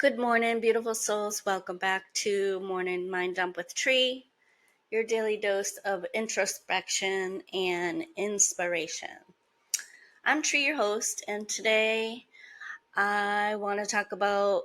Good morning, beautiful souls. Welcome back to Morning Mind Dump with Trie, your daily dose of introspection and inspiration. I'm Trie, your host, and today I want to talk about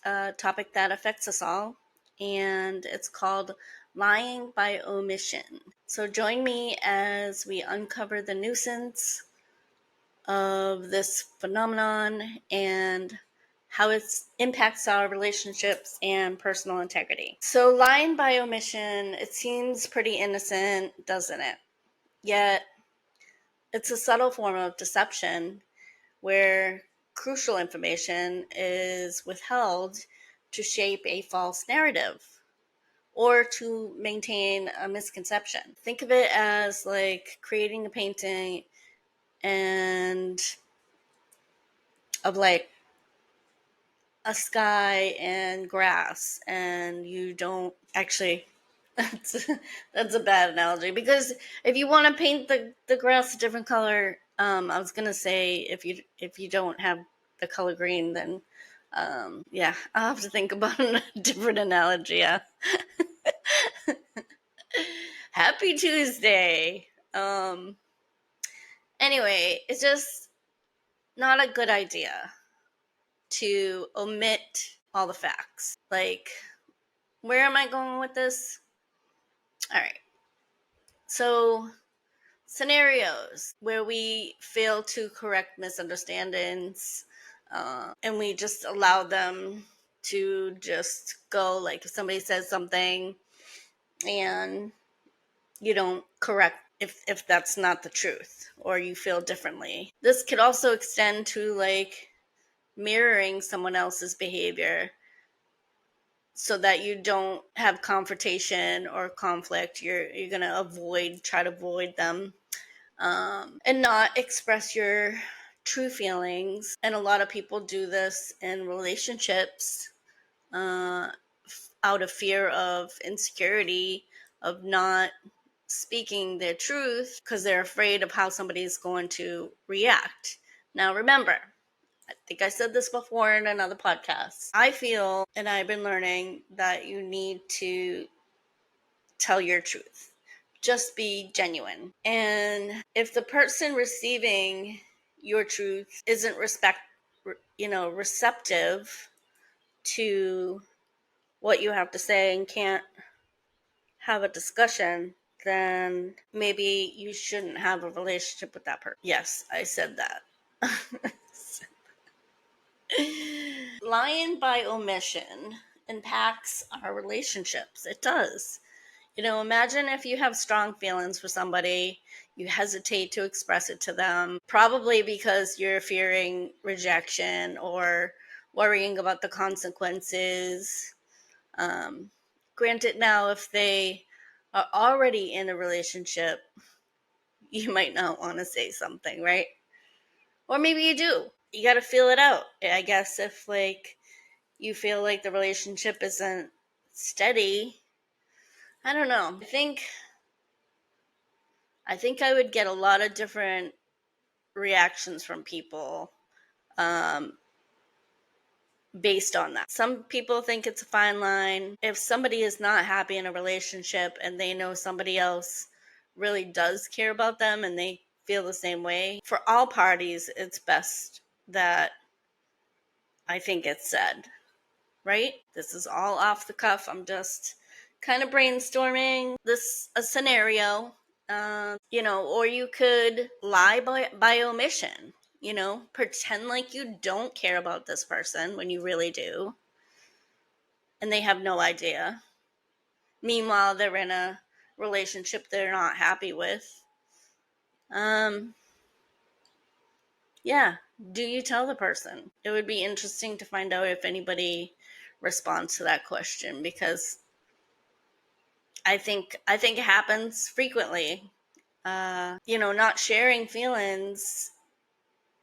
a topic that affects us all, and it's called lying by omission. So join me as we uncover the nuisance of this phenomenon and how it impacts our relationships and personal integrity. So lying by omission, it seems pretty innocent, doesn't it? Yet it's a subtle form of deception where crucial information is withheld to shape a false narrative or to maintain a misconception. Think of it as like creating a painting and of like a sky and grass, and you don't actually that's a bad analogy, because if you want to paint the grass a different color, I was gonna say if you don't have the color green, then yeah, I'll have to think about a different analogy. Yeah. Happy Tuesday. Anyway, it's just not a good idea to omit all the facts. Like, where am I going with this? All right. So, scenarios where we fail to correct misunderstandings, and we just allow them to just go. Like, if somebody says something and you don't correct if that's not the truth, or you feel differently. This could also extend to like mirroring someone else's behavior so that you don't have confrontation or conflict. You're gonna try to avoid them, and not express your true feelings. And a lot of people do this in relationships, out of fear of insecurity, of not speaking their truth because they're afraid of how somebody's going to react. Now, remember, I think I said this before in another podcast. I feel, and I've been learning, that you need to tell your truth. Just be genuine. And if the person receiving your truth isn't receptive to what you have to say and can't have a discussion, then maybe you shouldn't have a relationship with that person. Yes, I said that. Lying by omission impacts our relationships. It does. Imagine if you have strong feelings for somebody, you hesitate to express it to them, probably because you're fearing rejection or worrying about the consequences. Granted, now, if they are already in a relationship, you might not want to say something, right? Or maybe you do. You got to feel it out. I guess if like you feel like the relationship isn't steady, I don't know. I think I would get a lot of different reactions from people, based on that. Some people think it's a fine line. If somebody is not happy in a relationship and they know somebody else really does care about them and they feel the same way, for all parties, it's best that I think it's said, right? This is all off the cuff. I'm just kind of brainstorming a scenario, or you could lie by omission, pretend like you don't care about this person when you really do, and they have no idea. Meanwhile, they're in a relationship they're not happy with. Yeah, do you tell the person? It would be interesting to find out if anybody responds to that question, because I think it happens frequently. Not sharing feelings,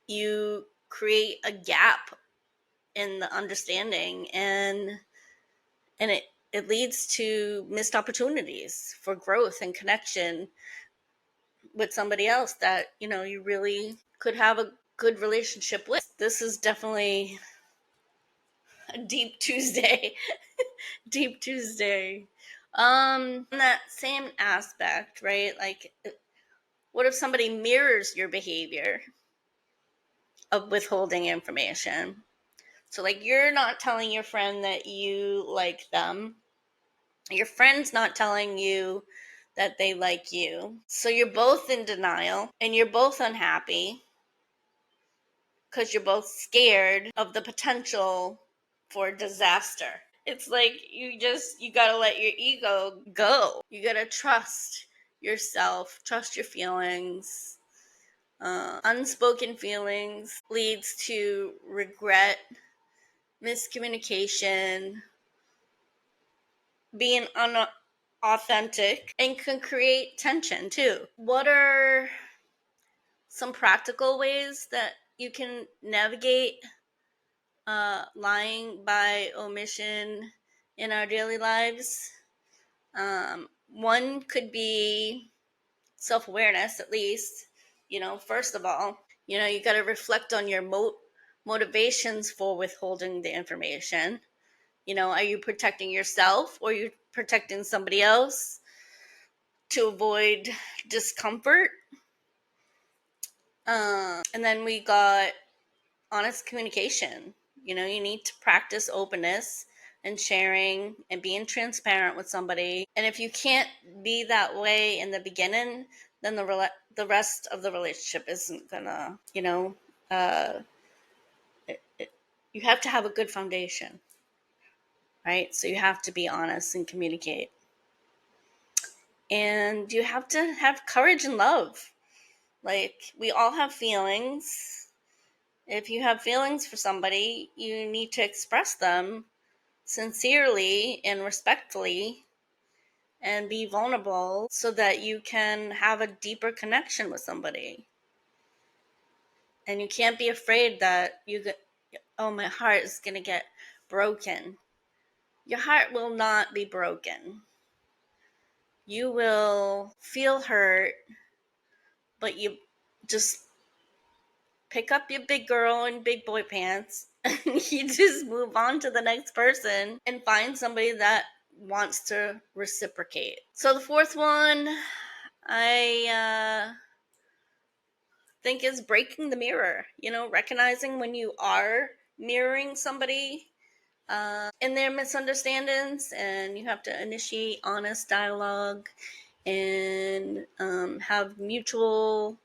you create a gap in the understanding, and it leads to missed opportunities for growth and connection with somebody else that you really could have a good relationship with. This is definitely Deep Tuesday. Deep Tuesday. In that same aspect, right? Like, what if somebody mirrors your behavior of withholding information? So, like, you're not telling your friend that you like them. Your friend's not telling you that they like you. So you're both in denial and you're both unhappy because you're both scared of the potential for disaster. It's like you gotta let your ego go. You gotta trust yourself, trust your feelings. Unspoken feelings leads to regret, miscommunication, being unauthentic, and can create tension too. What are some practical ways that you can navigate lying by omission in our daily lives? One could be self-awareness, at least. First of all, you got to reflect on your motivations for withholding the information. Are you protecting yourself or are you protecting somebody else to avoid discomfort? And then we got honest communication. You need to practice openness and sharing and being transparent with somebody. And if you can't be that way in the beginning, then the rest of the relationship isn't gonna, you have to have a good foundation, right? So you have to be honest and communicate. And you have to have courage and love. Like, we all have feelings. If you have feelings for somebody, you need to express them sincerely and respectfully and be vulnerable so that you can have a deeper connection with somebody. And you can't be afraid that my heart is going to get broken. Your heart will not be broken. You will feel hurt, but you just pick up your big girl and big boy pants and you just move on to the next person and find somebody that wants to reciprocate. So the fourth one I think is breaking the mirror. Recognizing when you are mirroring somebody in their misunderstandings, and you have to initiate honest dialogue and have mutual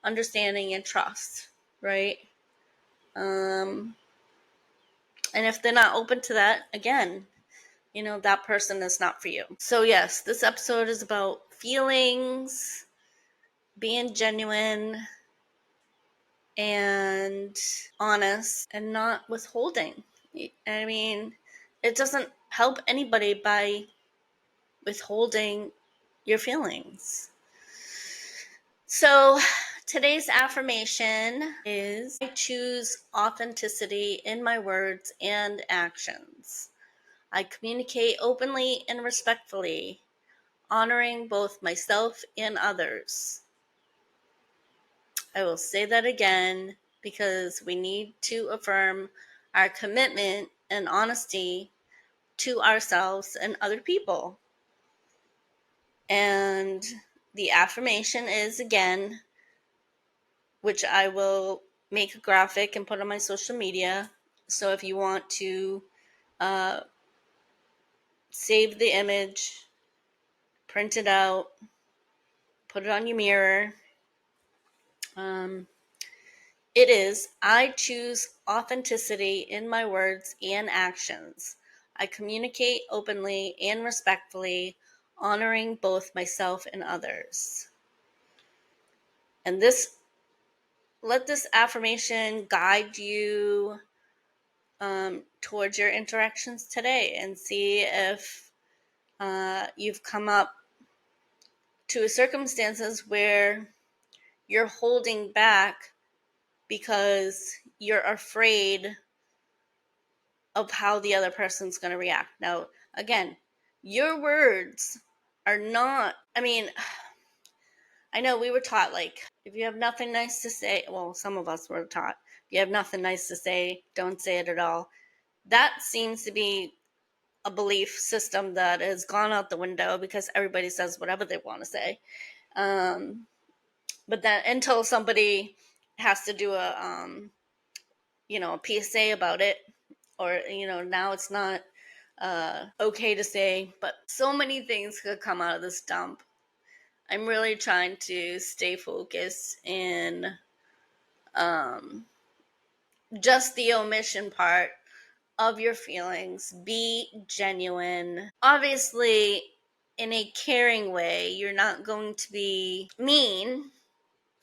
understanding and trust, right? And if they're not open to that, again, that person is not for you. So yes, this episode is about feelings, being genuine and honest, and not withholding. I mean, it doesn't help anybody by withholding your feelings. So today's affirmation is: I choose authenticity in my words and actions. I communicate openly and respectfully, honoring both myself and others. I will say that again because we need to affirm our commitment and honesty to ourselves and other people. And the affirmation is, again, which I will make a graphic and put on my social media. So if you want to save the image, print it out, put it on your mirror. It is: I choose authenticity in my words and actions. I communicate openly and respectfully, honoring both myself and others. And let this affirmation guide you towards your interactions today, and see if you've come up to circumstances where you're holding back because you're afraid of how the other person's going to react. Now, again, your words are not, I know we were taught, like, if you have nothing nice to say, well, some of us were taught, if you have nothing nice to say, don't say it at all. that seems to be a belief system that has gone out the window because everybody says whatever they want to say. But then until somebody has to do a PSA about it, or now it's not okay to say, but so many things could come out of this dump. I'm really trying to stay focused in just the omission part of your feelings. Be genuine. Obviously, in a caring way. You're not going to be mean.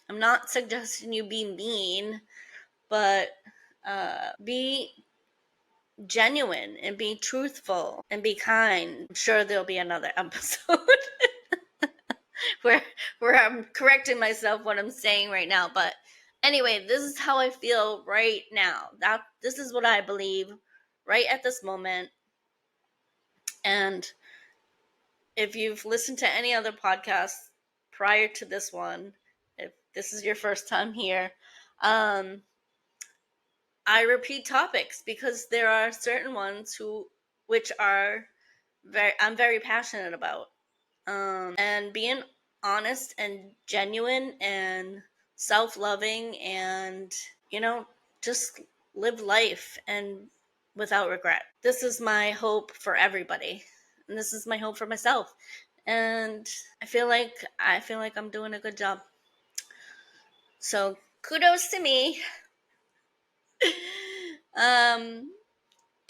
I'm not suggesting you be mean, but be genuine and be truthful and be kind. I'm sure there'll be another episode where I'm correcting myself what I'm saying right now. But anyway, this is how I feel right now. This is what I believe right at this moment. And if you've listened to any other podcasts prior to this one, if this is your first time here, I repeat topics because there are certain ones which are I'm very passionate about. And being honest and genuine and self-loving and, just live life and without regret. This is my hope for everybody. And this is my hope for myself. And I feel like I'm doing a good job. So kudos to me.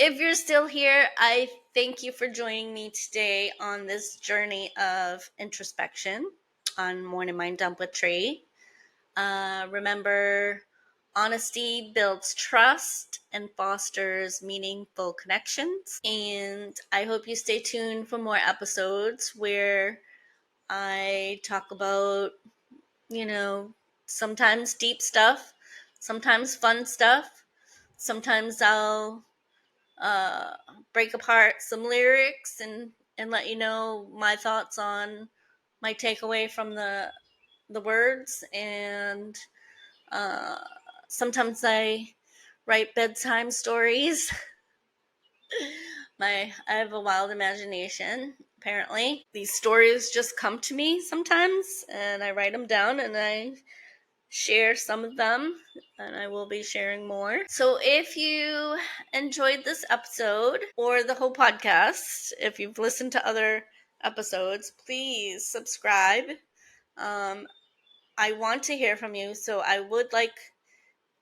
If you're still here, I thank you for joining me today on this journey of introspection on Morning Mind Dump with Trie. Remember, honesty builds trust and fosters meaningful connections. And I hope you stay tuned for more episodes where I talk about, sometimes deep stuff, sometimes fun stuff. Sometimes I'll break apart some lyrics and let you know my thoughts on my takeaway from the words. And sometimes I write bedtime stories. I have a wild imagination, apparently. These stories just come to me sometimes, and I write them down and I share some of them, and I will be sharing more. So if you enjoyed this episode or the whole podcast, if you've listened to other episodes, please subscribe. I want to hear from you, so I would like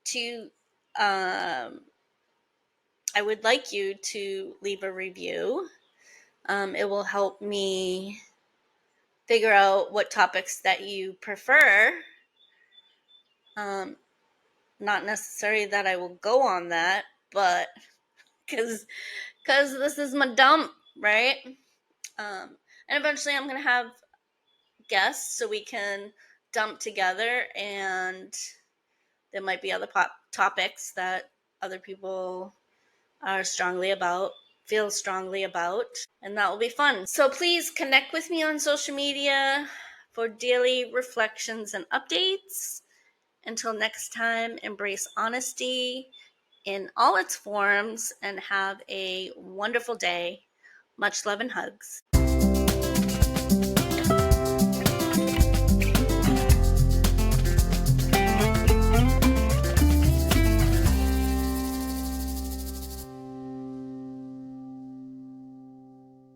you to leave a review. It will help me figure out what topics that you prefer. Not necessarily that I will go on that, but because this is my dump, right? And eventually I'm going to have guests so we can dump together, and there might be other topics that other people feel strongly about, and that will be fun. So please connect with me on social media for daily reflections and updates. Until next time, embrace honesty in all its forms and have a wonderful day. Much love and hugs.